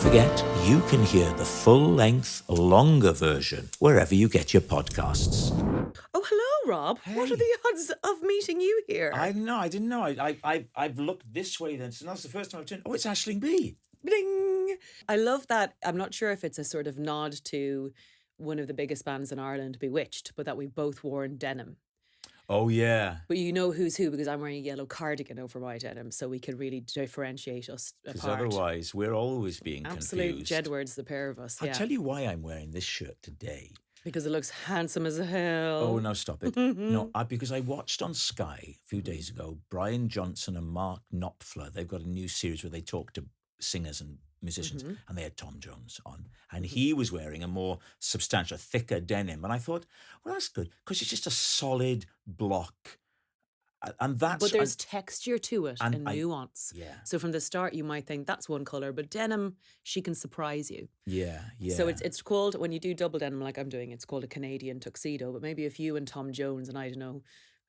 forget, you can hear the full-length, longer version wherever you get your podcasts. Oh, hello, Rob. Hey. What are the odds of meeting you here? I didn't know. I've looked this way then, so that's the first time I've turned. Oh, it's Aisling B. Bling! I love that. I'm not sure if it's a sort of nod to one of the biggest bands in Ireland, Bewitched, but that we both worn denim. Oh, yeah. But you know who's who because I'm wearing a yellow cardigan over my denim, so we could really differentiate us Because apart. otherwise, we're always being Absolute confused. Jedwards, the pair of us. I'll Yeah. tell you why I'm wearing this shirt today. Because it looks handsome as hell. Oh, no, stop it. No, because I watched on Sky a few days ago, Brian Johnson and Mark Knopfler, they've got a new series where they talk to singers and musicians, and they had Tom Jones on. And he was wearing a more substantial, thicker denim. And I thought, well, that's good, because it's just a solid block. And that's... But there's texture to it and nuance. Yeah. So from the start, you might think that's one colour, but denim, she can surprise you. Yeah. So it's called, when you do double denim like I'm doing, it's called a Canadian tuxedo. But maybe if you and Tom Jones and, I don't know,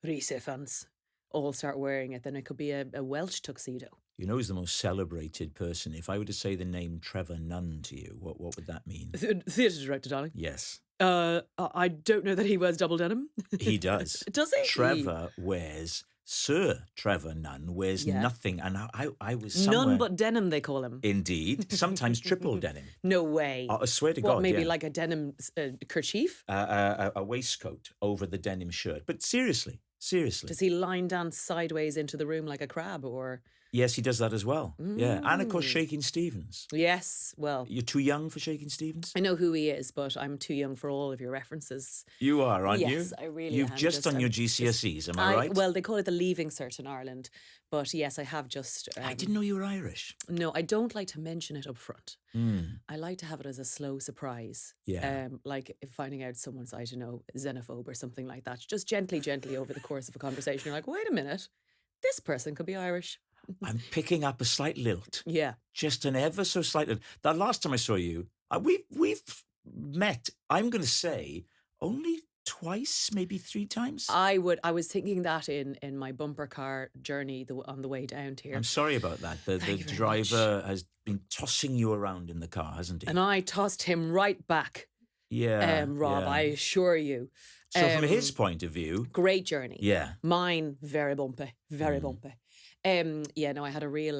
Rhys fans all start wearing it, then it could be a Welsh tuxedo. You know who's the most celebrated person? If I were to say the name Trevor Nunn to you, what would that mean? Theatre director, darling. Yes. I don't know that he wears double denim. He does. Does he? Trevor wears... Sir Trevor Nunn wears nothing, and I was somewhere... None but denim, they call him. Indeed. Sometimes triple denim. No way. I swear to God, maybe like a denim kerchief? A waistcoat over the denim shirt. But seriously. Does he line dance sideways into the room like a crab, or...? Yes, he does that as well. Yeah. And, of course, Shakin' Stevens. Yes, well... You're too young for Shakin' Stevens? I know who he is, but I'm too young for all of your references. You are, aren't you? Yes, I really You've am. just done your GCSEs, am I right? Well, they call it the Leaving Cert in Ireland. But yes, I have just... I didn't know you were Irish. No, I don't like to mention it up front. I like to have it as a slow surprise. Yeah. Like finding out someone's, I don't know, xenophobe or something like that. Just gently over the course of a conversation. You're like, wait a minute, this person could be Irish. I'm picking up a slight lilt. Yeah. Just an ever so slight lilt. That last time I saw you, we've met, I'm going to say, only twice, maybe 3 times. I was thinking that in my bumper car journey on the way down here. I'm sorry about that. The driver has been tossing you around in the car, hasn't he? And I tossed him right back. Yeah. Rob, yeah. I assure you. So from his point of view... Great journey. Yeah. Mine, very bumpy. Very bumpy. I had a real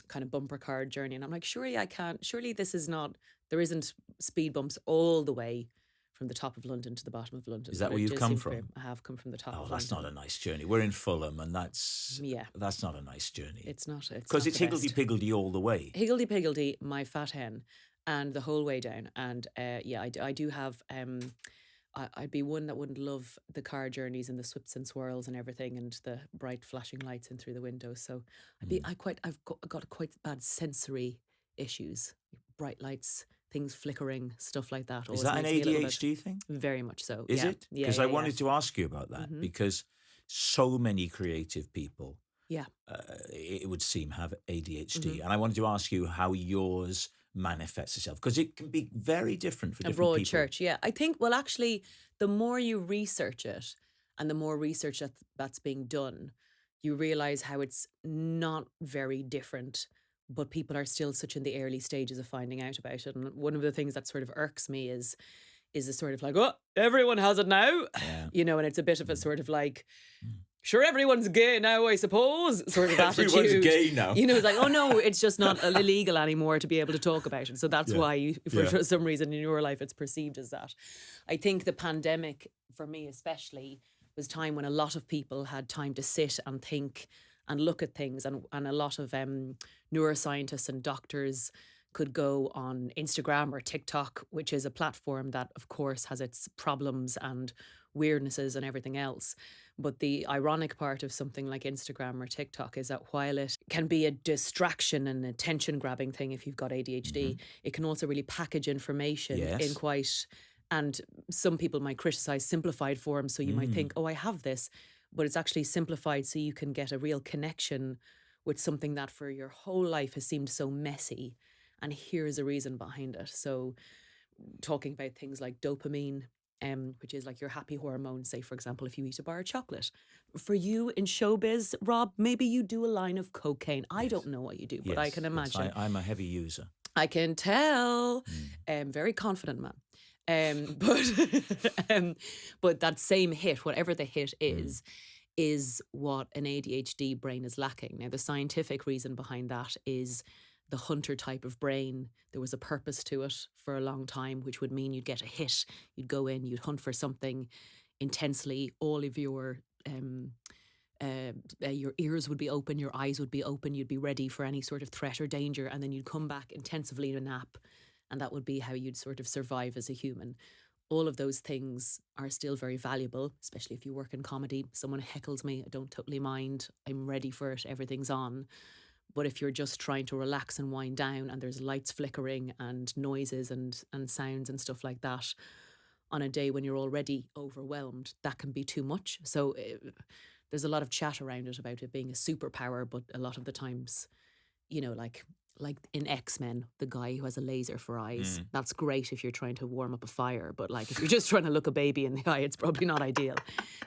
kind of bumper car journey, and I'm like, surely I can't. Surely this is not. There isn't speed bumps all the way from the top of London to the bottom of London. Is that where you've come from? I have come from the top. Oh, of that's London. not a nice journey. We're in Fulham, and that's not a nice journey. It's not. Because it's higgledy-piggledy all the way. Higgledy-piggledy, my fat hen, and the whole way down. And I do have. I'd be one that wouldn't love the car journeys and the swips and swirls and everything and the bright flashing lights in through the windows. So I've got quite bad sensory issues, bright lights, things flickering, stuff like that. Is that an ADHD thing? Very much so. Is it? Because I wanted to ask you about that because so many creative people, it would seem, have ADHD, and I wanted to ask you how yours manifests itself, because it can be very different for different people. A broad church, yeah. I think, well, actually, the more you research it and the more research that's being done, you realise how it's not very different, but people are still such in the early stages of finding out about it. And one of the things that sort of irks me is a sort of like, oh, everyone has it now, and it's a bit of a sort of like... Sure, everyone's gay now, I suppose, sort of attitude. Everyone's gay now. It's like, oh no, it's just not illegal anymore to be able to talk about it. So that's why, for some reason in your life, it's perceived as that. I think the pandemic, for me especially, was time when a lot of people had time to sit and think and look at things. And a lot of neuroscientists and doctors could go on Instagram or TikTok, which is a platform that, of course, has its problems and weirdnesses and everything else. But the ironic part of something like Instagram or TikTok is that while it can be a distraction and attention-grabbing thing if you've got ADHD, it can also really package information in quite... And some people might criticise simplified form, so you might think, oh, I have this. But it's actually simplified so you can get a real connection with something that for your whole life has seemed so messy. And here's a reason behind it. So talking about things like dopamine, which is like your happy hormone. Say, for example, if you eat a bar of chocolate. For you in showbiz, Rob, maybe you do a line of cocaine. I don't know what you do, but I can imagine. I'm a heavy user. I can tell. Very confident man. But that same hit, whatever the hit is what an ADHD brain is lacking. Now, the scientific reason behind that is the hunter type of brain. There was a purpose to it for a long time, which would mean you'd get a hit, you'd go in, you'd hunt for something intensely. All of your ears would be open, your eyes would be open, you'd be ready for any sort of threat or danger, and then you'd come back intensively in a nap, and that would be how you'd sort of survive as a human. All of those things are still very valuable, especially if you work in comedy. Someone heckles me, I don't totally mind. I'm ready for it, everything's on. But if you're just trying to relax and wind down and there's lights flickering and noises and sounds and stuff like that on a day when you're already overwhelmed, that can be too much. So there's a lot of chat around it about it being a superpower, but a lot of the times, you know, like in X-Men, the guy who has a laser for eyes, that's great if you're trying to warm up a fire, but like if you're just trying to look a baby in the eye, it's probably not ideal.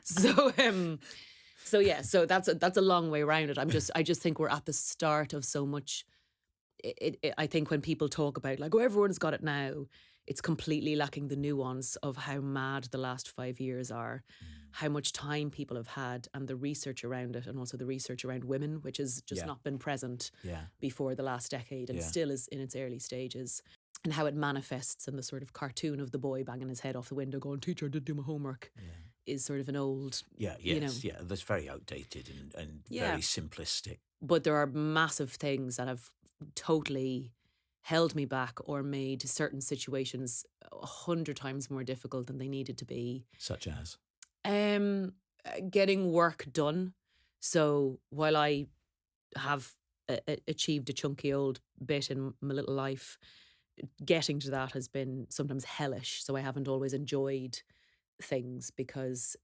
So yeah, so that's a long way around it. I just think we're at the start of so much. I think when people talk about like, oh, everyone's got it now, it's completely lacking the nuance of how mad the last 5 years are, how much time people have had, and the research around it, and also the research around women, which has just not been present before the last decade and still is in its early stages, and how it manifests in the sort of cartoon of the boy banging his head off the window going, teacher, I didn't do my homework, is sort of an old... that's very outdated and very simplistic. But there are massive things that have totally held me back or made certain situations 100 times more difficult than they needed to be. Such as? Getting work done. So while I have achieved a chunky old bit in my little life, getting to that has been sometimes hellish. So I haven't always enjoyed things because...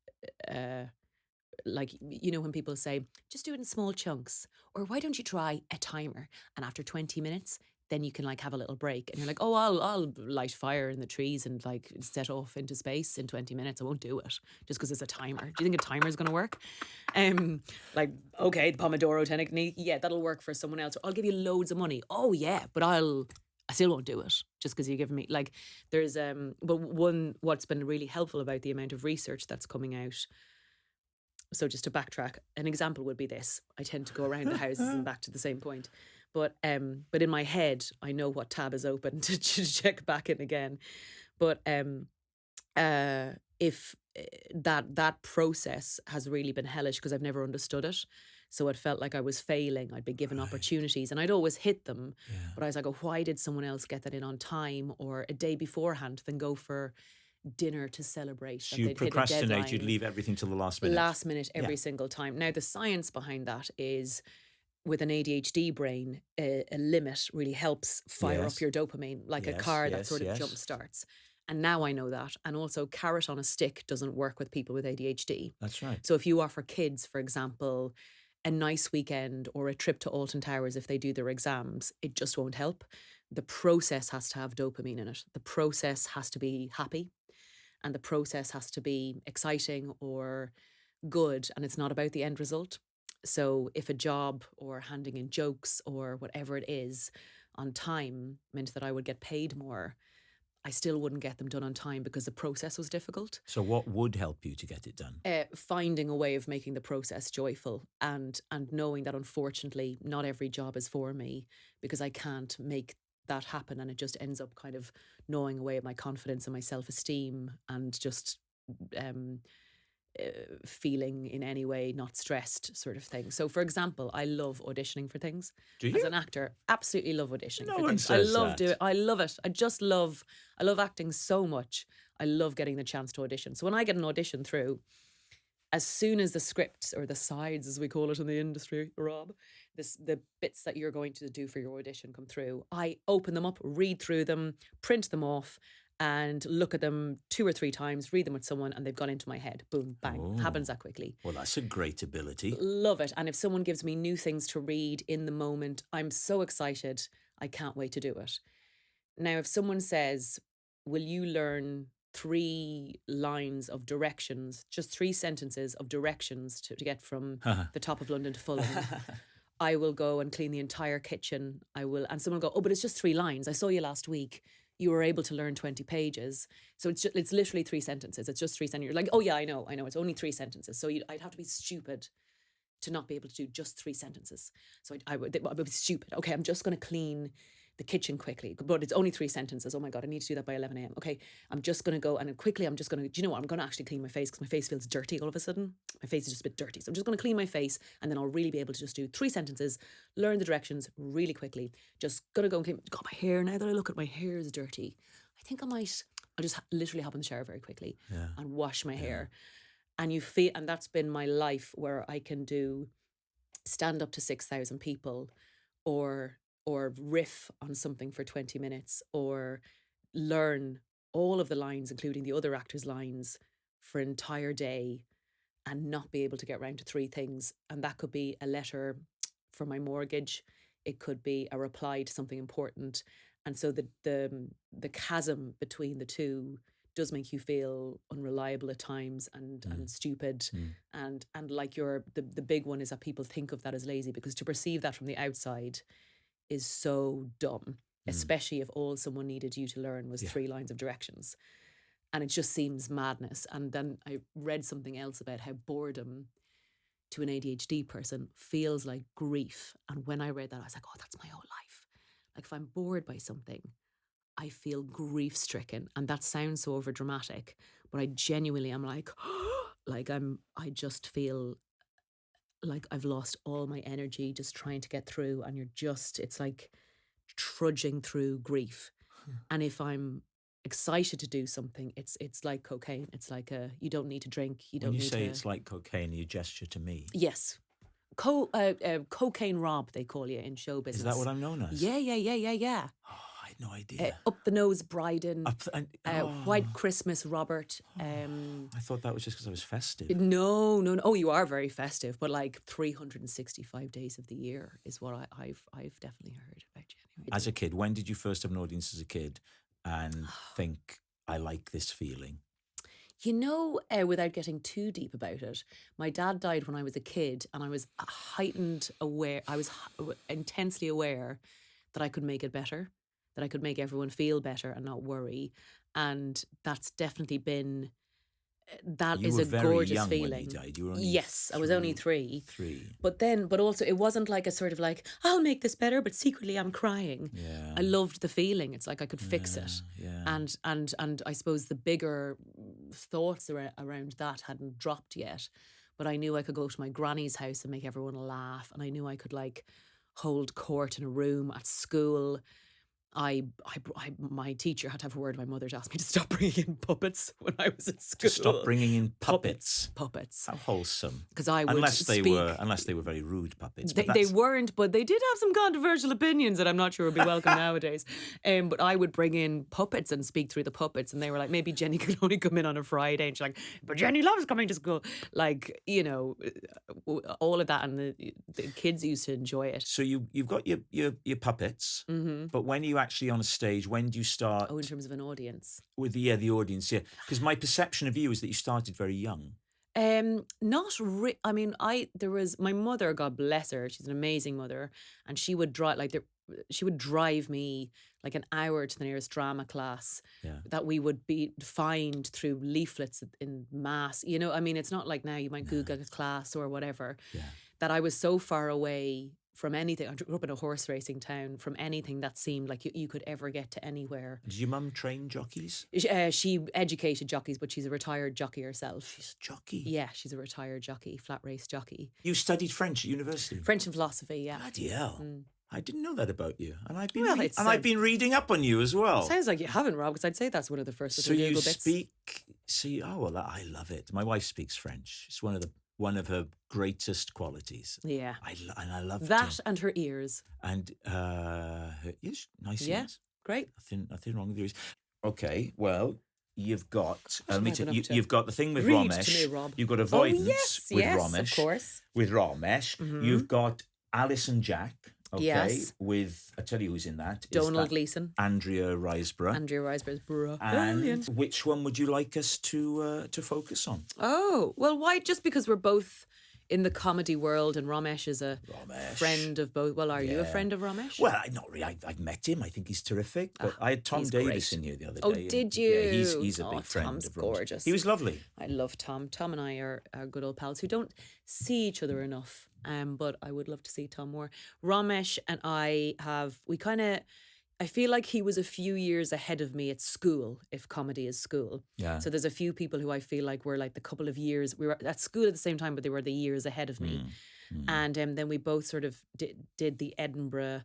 like, you know, when people say, just do it in small chunks, or why don't you try a timer? And after 20 minutes, then you can like have a little break. And you're like, oh, I'll light fire in the trees and like set off into space in 20 minutes. I won't do it just because it's a timer. Do you think a timer is going to work? Like, okay, the Pomodoro technique. Yeah, that'll work for someone else. Or I'll give you loads of money. Oh yeah, but I still won't do it just because you're giving me like, there's, but what's been really helpful about the amount of research that's coming out. So just to backtrack, an example would be this. I tend to go around the houses and back to the same point. But in my head, I know what tab is open to check back in again. But if that process has really been hellish because I've never understood it. So it felt like I was failing. I'd be given opportunities and I'd always hit them. Yeah. But I was like, oh, why did someone else get that in on time or a day beforehand than go for dinner to celebrate? So you procrastinate, you'd leave everything till the last minute. Last minute every single time. Now, the science behind that is with an ADHD brain, a limit really helps fire up your dopamine, like a car that sort of jump starts. And now I know that. And also carrot on a stick doesn't work with people with ADHD. That's right. So if you offer kids, for example, a nice weekend or a trip to Alton Towers if they do their exams, it just won't help. The process has to have dopamine in it. The process has to be happy. And the process has to be exciting or good. And it's not about the end result. So if a job or handing in jokes or whatever it is on time meant that I would get paid more, I still wouldn't get them done on time because the process was difficult. So what would help you to get it done? Finding a way of making the process joyful and knowing that unfortunately not every job is for me because I can't make that happen, and it just ends up kind of gnawing away at my confidence and my self-esteem and just feeling in any way not stressed sort of thing. So for example, I love auditioning for things. Do you? As an actor, absolutely love auditioning No for one things. says I love that. I love it. I love acting so much. I love getting the chance to audition. So when I get an audition through, as soon as the script or the sides, as we call it in the industry, Rob, the bits that you're going to do for your audition come through, I open them up, read through them, print them off, and look at them 2 or 3 times, read them with someone, and they've gone into my head. Boom, bang. Oh. Happens that quickly. Well, that's a great ability. Love it. And if someone gives me new things to read in the moment, I'm so excited. I can't wait to do it. Now, if someone says, will you learn 3 lines of directions, just 3 sentences of directions to get from the top of London to Fulham. I will go and clean the entire kitchen. And someone will go, oh, but it's just 3 lines. I saw you last week. You were able to learn 20 pages. So it's literally 3 sentences. It's just 3 sentences. You're like, oh yeah, I know. It's only 3 sentences. So I'd have to be stupid to not be able to do just 3 sentences. So I would be stupid. Okay, I'm just going to clean the kitchen quickly, but it's only 3 sentences. Oh my God, I need to do that by 11 a.m. Okay, I'm just going to go, and then quickly I'm just going to, do you know what? I'm going to actually clean my face because my face feels dirty all of a sudden. My face is just a bit dirty. So I'm just going to clean my face, and then I'll really be able to just do 3 sentences, learn the directions really quickly. Just going to go and clean. God, my hair, now that I look at my hair is dirty. I think I'll just literally hop in the shower very quickly and wash my hair. And you feel, and that's been my life, where I can stand up to 6,000 people, or riff on something for 20 minutes, or learn all of the lines, including the other actors' lines, for an entire day, and not be able to get around to 3 things. And that could be a letter for my mortgage. It could be a reply to something important. And so the chasm between the two does make you feel unreliable at times, and stupid. And like the big one is that people think of that as lazy, because to perceive that from the outside is so dumb, especially if all someone needed you to learn was 3 lines of directions. And it just seems madness. And then I read something else about how boredom to an ADHD person feels like grief. And when I read that, I was like, oh, that's my whole life. Like, if I'm bored by something, I feel grief stricken. And that sounds so over dramatic, but I genuinely am like, I just feel like I've lost all my energy just trying to get through. And it's like trudging through grief. And if I'm excited to do something, it's like cocaine. It's like you don't need to drink. When you say it's like cocaine, you gesture to me. Yes. Cocaine Rob, they call you in show business. Is that what I'm known as? Yeah. Oh, I had no idea. Up the nose, Brydon. White Christmas, Robert. I thought that was just because I was festive. No. Oh, you are very festive, but like 365 days of the year is what I've definitely heard about you. Anyway. As a kid, when did you first have an audience as a kid and think, I like this feeling? You know, without getting too deep about it, my dad died when I was a kid, and I was intensely aware that I could make it better, that I could make everyone feel better and not worry. And that's definitely been, is a gorgeous feeling. When he died. You were only yes, I was only 3. 3. But also it wasn't like a sort of like, I'll make this better, but secretly I'm crying. Yeah. I loved the feeling. It's like I could fix it. Yeah. And I suppose the bigger thoughts around that hadn't dropped yet. But I knew I could go to my granny's house and make everyone laugh. And I knew I could like hold court in a room at school. My teacher had to have a word with my mother to ask me to stop bringing in puppets when I was at school. To stop bringing in puppets. Puppets. How wholesome. Because I would unless they were very rude puppets. They weren't, but they did have some controversial opinions that I'm not sure would be welcome nowadays. But I would bring in puppets and speak through the puppets, and they were like, maybe Jenny could only come in on a Friday, and she's like, but Jenny loves coming to school. Like, you know, all of that, and the kids used to enjoy it. So you've got your puppets, but when you actually on a stage, when do you start? Oh, in terms of an audience. With the audience, yeah. Because my perception of you is that you started very young. Not I mean, there was my mother, God bless her, she's an amazing mother, and she would drive me like an hour to the nearest drama class that we would find through leaflets in mass. You know, I mean, it's not like now you might Google a class or whatever. Yeah. That I was so far away from anything. I grew up in a horse racing town, from anything that seemed like you could ever get to anywhere. Did your mum train jockeys? She educated jockeys, but she's a retired jockey herself. She's a jockey? Yeah, she's a retired jockey, flat race jockey. You studied French at university? French and philosophy, yeah. Bloody hell. I didn't know that about you. And I've been reading up on you as well. Sounds like you haven't, Rob, because I'd say that's one of the first little Google bits. I love it. My wife speaks French. It's one of her greatest qualities. Yeah. I love that and her ears. And her ears, nice ears. Great. Nothing wrong with your ears. Okay, well, you've got you've got the thing with Romesh. To me, Rob. You've got Avoidance with yes, Romesh. Of course. With Romesh. You've got Alice and Jack. Okay. Yes. With, I tell you who's in that. Domhnall Gleeson. Andrea Riseborough. Andrea Riseborough's And brilliant. which one would you like us to focus on? Oh, well, why? Just because we're both in the comedy world, and Romesh is a friend of both. Well, are you a friend of Romesh? Well, not really. I've met him. I think he's terrific. But I had Tom Davis great. in here the other day. Oh, did you? Yeah, he's a big friend Tom's of Romesh's. gorgeous. He was lovely. I love Tom. Tom and I are good old pals who don't see each other enough. But I would love to see Tom more. Romesh and I I feel like he was a few years ahead of me at school, if comedy is school. Yeah. So there's a few people who I feel like were like the couple of years, we were at school at the same time, but they were the years ahead of me. And then we both sort of did the Edinburgh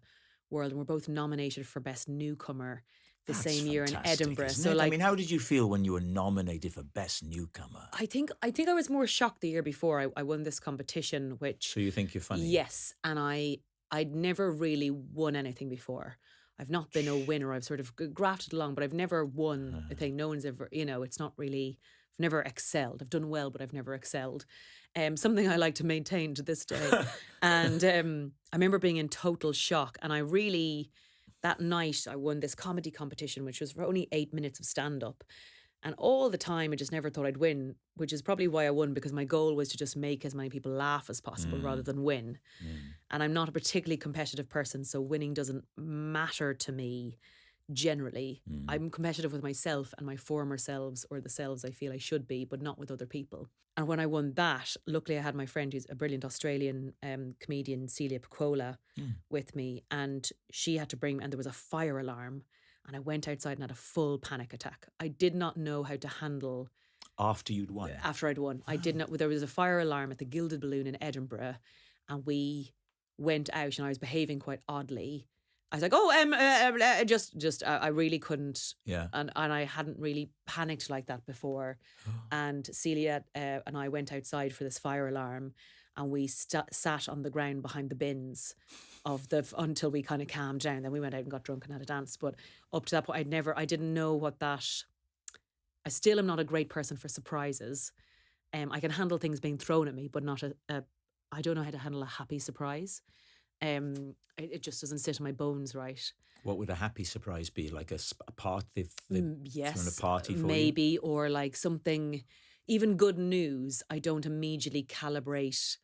world, and we're both nominated for Best Newcomer the same year in Edinburgh. So, like, I mean, how did you feel when you were nominated for Best Newcomer? I think I was more shocked the year before I won this competition, which. So you think you're funny? Yes, and I'd never really won anything before. I've not been a winner. I've sort of grafted along, but I've never won a thing. No one's ever, it's not really. I've never excelled. I've done well, but I've never excelled. Something I like to maintain to this day. And I remember being in total shock. And that night I won this comedy competition, which was for only 8 minutes of stand-up. And all the time I just never thought I'd win, which is probably why I won, because my goal was to just make as many people laugh as possible rather than win. And I'm not a particularly competitive person, so winning doesn't matter to me. Generally, I'm competitive with myself and my former selves, or the selves I feel I should be, but not with other people. And when I won that, luckily I had my friend who's a brilliant Australian comedian, Celia Piccola, with me, and she had to bring me, and there was a fire alarm, and I went outside and had a full panic attack. I did not know how to handle. After you'd won? After I'd won. I did not. There was a fire alarm at the Gilded Balloon in Edinburgh, and we went out, and I was behaving quite oddly. I was like, I really couldn't. Yeah. And I hadn't really panicked like that before. And Celia and I went outside for this fire alarm, and we sat on the ground behind the bins until we kind of calmed down. Then we went out and got drunk and had a dance. But up to that point, I didn't know what that. I still am not a great person for surprises. I can handle things being thrown at me, but not I don't know how to handle a happy surprise. It just doesn't sit in my bones right. What would a happy surprise be? Like a party? Yes, thrown a party for maybe, you? Or like something, even good news, I don't immediately calibrate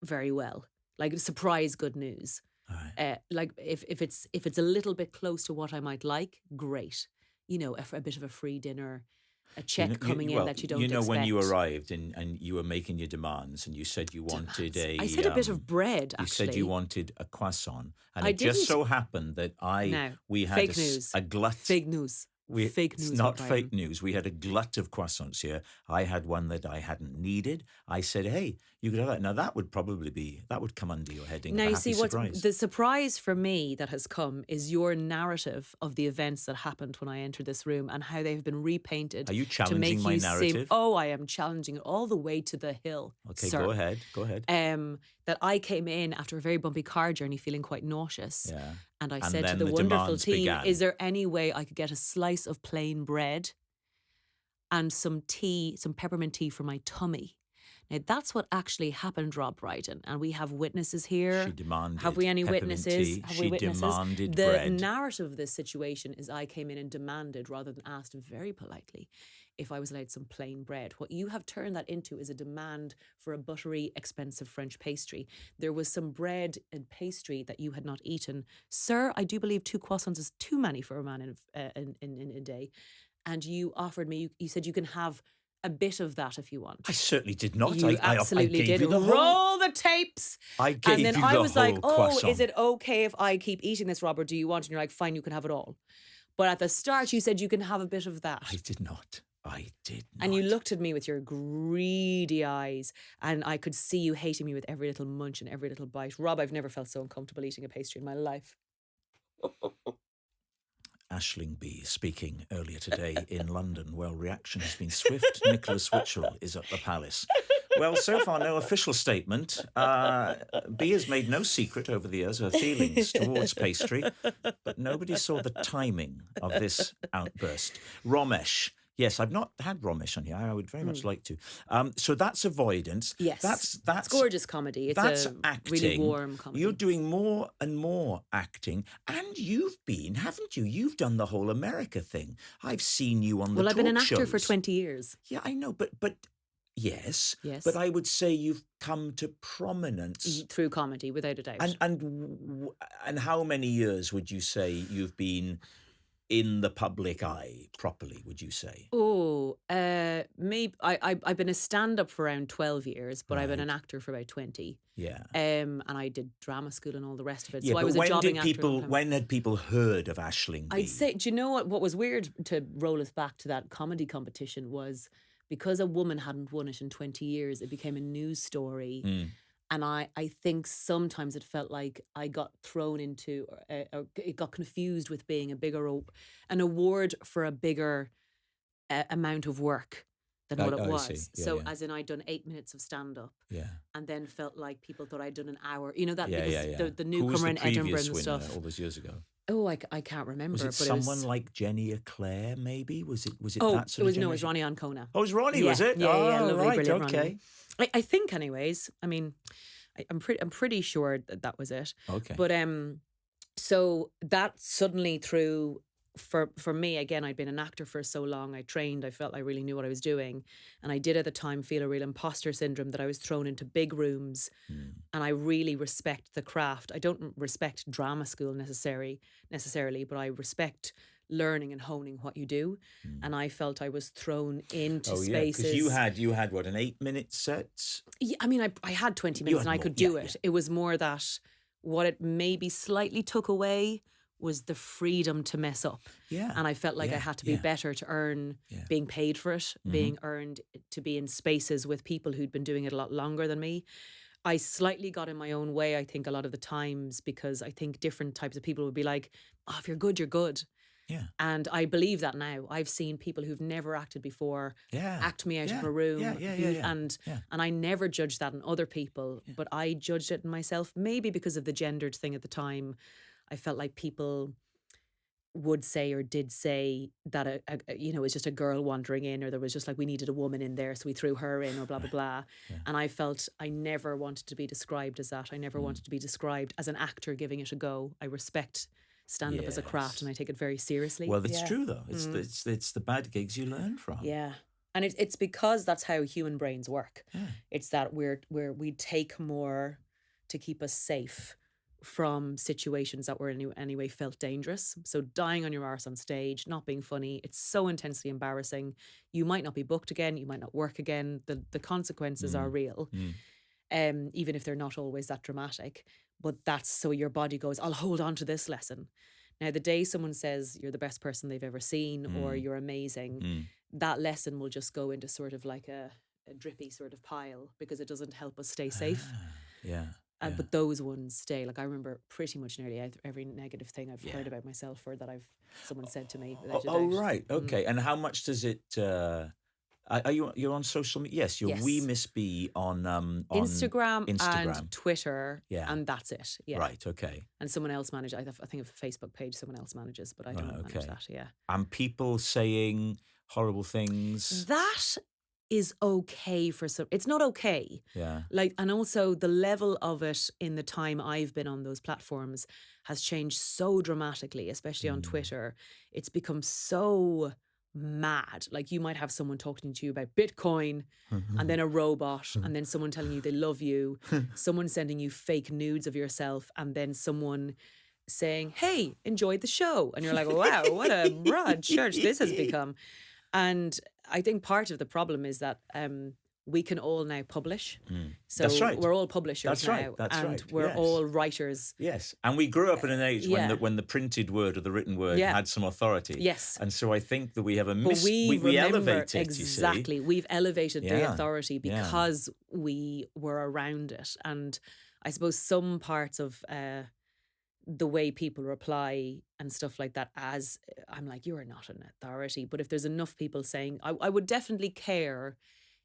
very well. Like surprise good news. Right. Like if it's a little bit close to what I might like, great. A bit of a free dinner. A check coming in that you don't expect. When you arrived and you were making your demands, and you said you wanted I said a bit of bread, actually. You said you wanted a croissant. And I it just didn't. so happened that we had fake news. A glut. Fake news. Fake news. It's not fake news. We had a glut of croissants here. I had one that I hadn't needed. I said, hey, you could have that. Now, that would come under your heading. Now, of a you happy see, surprise. the surprise for me that has come is your narrative of the events that happened when I entered this room, and how they've been repainted. Are you to make challenging my you narrative? I am challenging it all the way to the hill. Okay, sir. Go ahead. That I came in after a very bumpy car journey feeling quite nauseous. Yeah. And I And said to then the the wonderful demands team, began. is there any way I could get a slice of plain bread and some tea, some peppermint tea for my tummy? Now, that's what actually happened, Rob Brydon. And we have witnesses here. She demanded. Have we any peppermint witnesses? tea. Have She we witnesses? demanded the bread. narrative of this situation is I came in and demanded, rather than asked very politely, if I was allowed some plain bread. What you have turned that into is a demand for a buttery, expensive French pastry. There was some bread and pastry that you had not eaten. Sir, I do believe 2 croissants is too many for a man in a day. And you offered me, you said you can have a bit of that if you want. I certainly did not. You absolutely I gave did. You the Roll the tapes. I gave and then you I the was whole like, croissant. is it okay if I keep eating this, Robert? Do you want? And you're like, fine, you can have it all. But at the start, you said you can have a bit of that. I did not. And you looked at me with your greedy eyes, and I could see you hating me with every little munch and every little bite. Rob, I've never felt so uncomfortable eating a pastry in my life. Aisling B speaking earlier today in London. Well, reaction has been swift. Nicholas Witchell is at the Palace. Well, so far, no official statement. B has made no secret over the years of her feelings towards pastry, but nobody saw the timing of this outburst. Romesh, Yes, I've not had Romesh on here. I would very much like to. So that's Avoidance. Yes. That's It's gorgeous comedy. It's that's a acting. really warm comedy. You're doing more and more acting, and haven't you? You've done the whole America thing. I've seen you on the Well, I've been an talk actor for shows. 20 years. Yeah, I know, but yes, Yes. but I would say you've come to prominence Through comedy, without a doubt. and how many years would you say you've been in the public eye properly, would you say? Oh, maybe I've been a stand-up for around 12 years, but I've been an Right. actor for about 20. Yeah. And I did drama school and all the rest of it. Yeah, So I but was a jobbing actor. when had people heard of Aisling B? I'd say, do you know what was weird, to roll us back to that comedy competition, was because a woman hadn't won it in 20 years, it became a news story. And I think sometimes it felt like I got thrown into, it got confused with being an award for a bigger amount of work than what it was. see. Yeah, So yeah. as in, I'd done 8 minutes of stand-up. Yeah. And then felt like people thought I'd done an hour. You know that, Yeah, because yeah. the Who was newcomer the in Edinburgh previous and winner stuff. all those years ago? Oh, I can't remember. Was it but someone it was, like Jenny Eclair, maybe? Was it Oh, that sort it was of no, it was generation? Ronnie Ancona. Oh, it was Ronnie, was it? Yeah, Oh, lovely, right, brilliant okay. Ronnie. I think, anyways. I mean, I'm pretty sure that was it. Okay. But so that suddenly threw, for me, again, I'd been an actor for so long. I trained. I felt I really knew what I was doing, and I did at the time feel a real imposter syndrome that I was thrown into big rooms, and I really respect the craft. I don't respect drama school necessarily, but I respect learning and honing what you do. And I felt I was thrown into spaces. Because you had what, an 8-minute set? Yeah, I mean, I had 20 minutes and I could do it. It was more that what it maybe slightly took away was the freedom to mess up. Yeah. And I felt like I had to be better to earn being paid for it, being earned to be in spaces with people who'd been doing it a lot longer than me. I slightly got in my own way, I think, a lot of the times, because I think different types of people would be like, oh, if you're good, you're good. Yeah. And I believe that now. I've seen people who've never acted before act me out of a room. And I never judged that in other people, but I judged it in myself, maybe because of the gendered thing at the time. I felt like people would say or did say that it's just a girl wandering in, or there was just like, we needed a woman in there, so we threw her in, or blah blah blah. And I felt I never wanted to be described as that. I never wanted to be described as an actor giving it a go. I respect stand-up as a craft, and I take it very seriously. Well, it's true though. It's the bad gigs you learn from. Yeah. And it's because that's how human brains work. It's that we take more to keep us safe from situations that were in any way felt dangerous. So dying on your arse on stage, not being funny, it's so intensely embarrassing. You might not be booked again, you might not work again. The consequences are real, even if they're not always that dramatic. But that's so your body goes, I'll hold on to this lesson. Now, the day someone says you're the best person they've ever seen, or you're amazing, that lesson will just go into sort of like a drippy sort of pile, because it doesn't help us stay safe. But those ones stay. Like, I remember pretty much nearly every negative thing I've heard about myself, or that someone said to me. Right, okay. And how much does it? You're on social media? Yes, you're We Miss B on Instagram and Twitter. Yeah, and that's it. Yeah, right. Okay. And someone else manages. I think of a Facebook page someone else manages, but I don't manage that. Yeah. And people saying horrible things. That is okay for some. It's not okay. Yeah. Like, and also the level of it in the time I've been on those platforms has changed so dramatically, especially on Twitter. It's become so mad. Like, you might have someone talking to you about Bitcoin, and then a robot, and then someone telling you they love you, someone sending you fake nudes of yourself, and then someone saying, hey, enjoyed the show. And you're like, wow, what a broad church this has become. And I think part of the problem is that we can all now publish. So That's right. We're all publishers now. And we're all writers. Yes. And we grew up in an age when the printed word or the written word had some authority. Yes. And so I think that we have we elevate it, exactly. You see. We've elevated the authority because we were around it. And I suppose some parts of the way people reply and stuff like that, as I'm like, you are not an authority. But if there's enough people saying, I would definitely care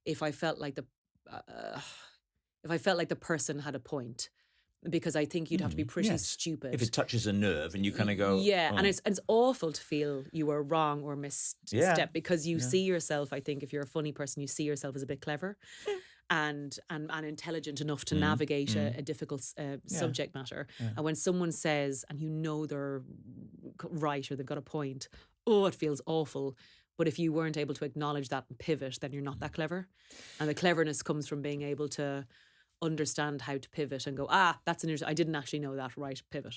if I felt like the person had a point. because I think you'd have to be pretty stupid. If it touches a nerve and you kind of go... Yeah, and it's awful to feel you were wrong or misstep because you see yourself, I think, if you're a funny person, you see yourself as a bit clever and intelligent enough to navigate a difficult subject matter. And when someone says, and you know they're right or they've got a point, it feels awful. But if you weren't able to acknowledge that and pivot, then you're not that clever. And the cleverness comes from being able to understand how to pivot and go, that's an I didn't actually know that, right, pivot.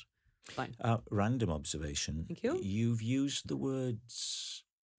Fine. Random observation. Thank you. You've used the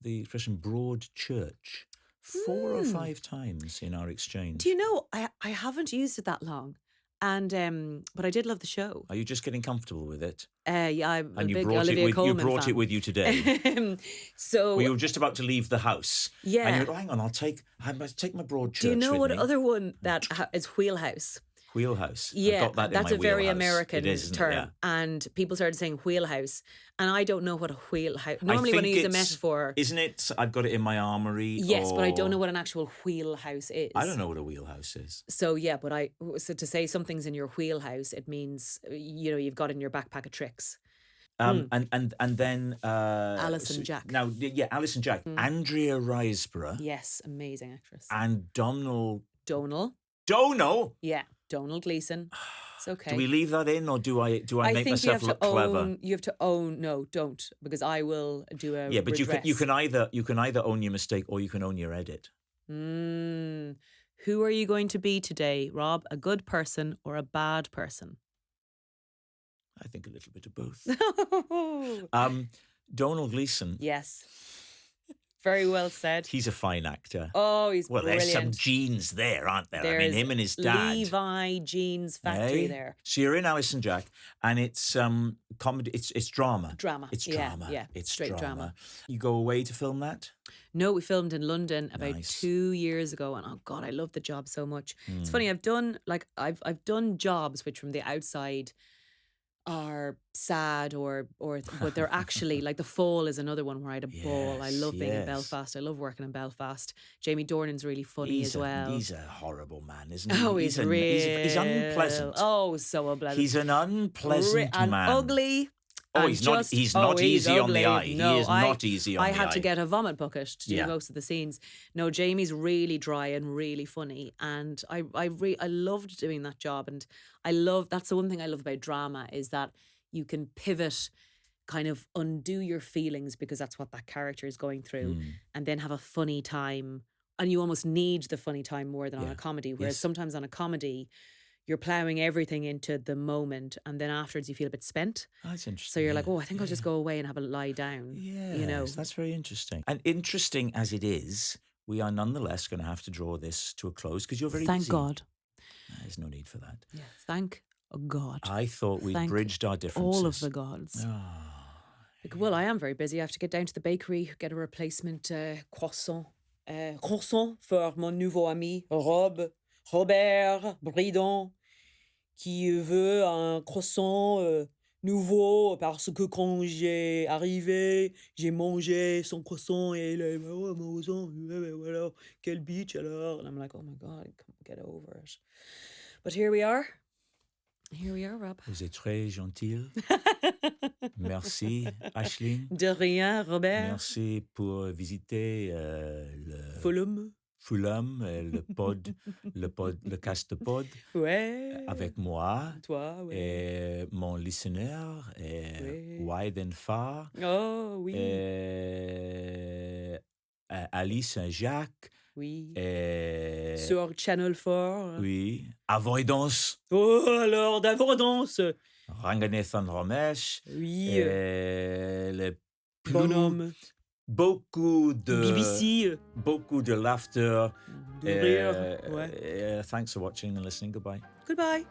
expression broad church 4 or 5 times in our exchange. Do you know, I haven't used it that long. And but I did love the show. Are you just getting comfortable with it? Yeah, I'm and a big Olivia Colman you brought fan. it with you today. So you were just about to leave the house. Yeah. And you're hang on, I must take my broad church. Do you know with what me. other one that is Wheelhouse? Wheelhouse. Yeah, I've got that that's in my a very wheelhouse. American term. Yeah. And people started saying wheelhouse. And I don't know what a wheelhouse... Normally when I use a metaphor... Isn't it, I've got it in my armoury? Yes, but I don't know what an actual wheelhouse is. I don't know what a wheelhouse is. So yeah, so to say something's in your wheelhouse, it means, you've got in your backpack of tricks. And then... Alison Jack. Now, Alison Jack. Andrea Riseborough. Yes, amazing actress. And Domhnall... Domhnall? Yeah, Domhnall Gleeson. It's okay. Do we leave that in, or do I make myself look clever? You have to own. No, don't, because I will do a but redress. you can either own your mistake or you can own your edit. Who are you going to be today, Rob? A good person or a bad person? I think a little bit of both. Domhnall Gleeson. Yes. Very well said. He's a fine actor. Oh, he's brilliant. There's some genes there, aren't there? I mean, him and his dad. Levi Jeans Factory there. So you're in Alison Jack, and it's comedy. It's drama. Drama. It's drama. Yeah, it's straight drama. You go away to film that? No, we filmed in London about 2 years ago, and oh God, I love the job so much. It's funny. I've done jobs which from the outside are sad but they're actually like The Fall is another one where I had a ball. I love being in Belfast. I love working in Belfast. Jamie Dornan's really funny as well. He's a horrible man, isn't he? Oh, he's unpleasant. Oh, so unpleasant. He's an unpleasant man. Ugly. Oh, he's not easy on the eye. No, he is not easy on the eye. I had to get a vomit bucket to do most of the scenes. No, Jamie's really dry and really funny, and I loved doing that job. And that's the one thing I love about drama is that you can pivot, kind of undo your feelings because that's what that character is going through, and then have a funny time. And you almost need the funny time more than on a comedy. Whereas sometimes on a comedy, you're ploughing everything into the moment, and then afterwards you feel a bit spent. That's interesting. So you're like, I think I'll just go away and have a lie down. Yes, that's very interesting. And interesting as it is, we are nonetheless going to have to draw this to a close because you're very busy. Thank God. There's no need for that. Yeah, thank God. I thought we bridged our differences. All of the gods. Well, I am very busy. I have to get down to the bakery, get a replacement croissant. Croissant for mon nouveau ami, Robert Brydon, qui veut un croissant nouveau parce que quand j'ai arrivé, j'ai mangé son croissant et il est voilà, quel bitch alors. And I'm like, oh my God, get over it. But here we are. Here we are, Rob. Vous êtes très gentil. Merci, Aisling. De rien, Robert. Merci pour visiter le Fulham, le cast de pod. Ouais. Avec moi. Toi, ouais. Et mon listener, Wide and Far. Oh, oui. Alice Jacques. Oui. Sur Channel 4. Oui. Avoidance. Oh, alors, d'Avoidance. Ranganathan Romesh. Oui. Le bonhomme. Beaucoup de BBC. Beaucoup de laughter. De rire. Ouais. Thanks for watching and listening. Goodbye. Goodbye.